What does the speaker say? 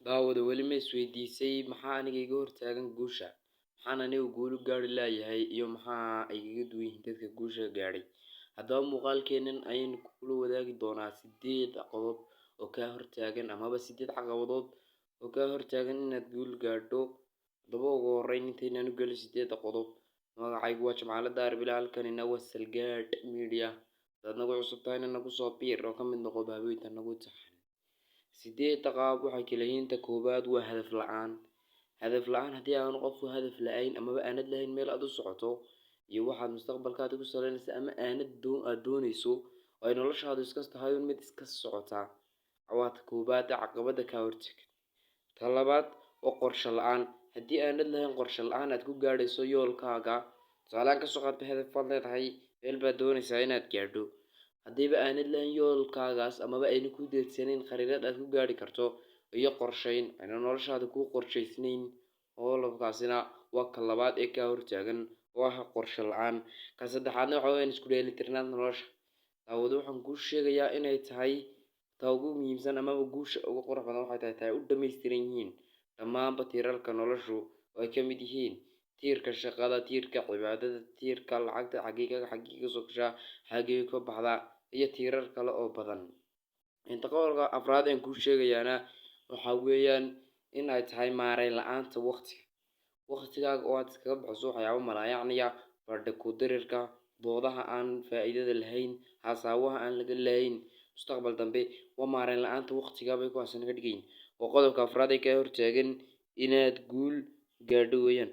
daawada weli ma isweydiisay maxaa aniga iga hortaagan guusha, maxaan anigu guul u gaari laayahay iyo maxaa igaga duwan yihiin dadka guusha gaadhay. Haddaba muuqaalkeenan ayaynu kula wadaagi doonaa 8 qodob oo kaa hortaagan amaba 8 caqabadood oo kaa hortaagan inaad guul gaadho. Haddaba ugu horreyn intaynaan u gelin 8 qodob, magacaygu waa Jimcaale Daar Bilaa, halkanina waa Salgaadh Media. Haddaad nagu cusub tahayna nagu soo biir oo ka mid noqo baabiinta nagu taxan. 8 qaab waxay kala yihiin. Ta koowaad waa hadaf la'aan. Hadaf la'aan haddii aanu qofku hadaf la'ayn amaba aanad lahayn meel aad u socoto iyo waxaad mustaqbalkaada ku salaynayso ama aad doonayso oo ay noloshaadu iska tahay mid iska socota, waa ta koowaad caqabada kaa hortaagan. Ta labaad waa qorshe la'aan. Haddii aanad lahayn qorshe la'aan aad ku gaadhayso yoolkaaga, tusaale ka soo qaad hadaf baad leedahay, meel baad doonaysaa inaad gaadho, haddiiba aanad lahayn yoolkaagaas amaba ayna ku deedsanayn khariidad aad ku gaadhi karto iyo qorshayn ayna noloshaada ku qorshaysnayn, qodobkaasina waa ka labaad ee kaa hortaagan, waa qorshe la'aan. Ka saddexaadna waxa weeye isku dheelitirnaanta nolosha. Daawadu waxaan kuu sheegayaa inay tahay ta ugu muhiimsan amaba guusha ugu quruxda badan waxay tahay u dhammaystiran yihiin dhammaanba tiirarka noloshu oo ay ka mid yihiin tiirka shaqada, tiirka cibaadada, tiirka lacagta xaggee ka soo gashaa, xaggee ka baxdaa iyo tiirar kale oo badan. Inta qodobka afraad aan kuu sheegayaana waxa weeyaan in ay tahay maareyn la'aanta waqtigaaga oo aad iskaga bixiso waxyaabo malaayacniya, badha ku dirirka, doodaha aan faa'iidada lahayn, hasaawaha aan laga lahayn mustaqbal dambe. Waa maareyn la'aanta waqtigaa bay kuwaasina ka dhigayin oo qodobka afraad ee kaa hortaagan inaad guul gaadho weeyaan.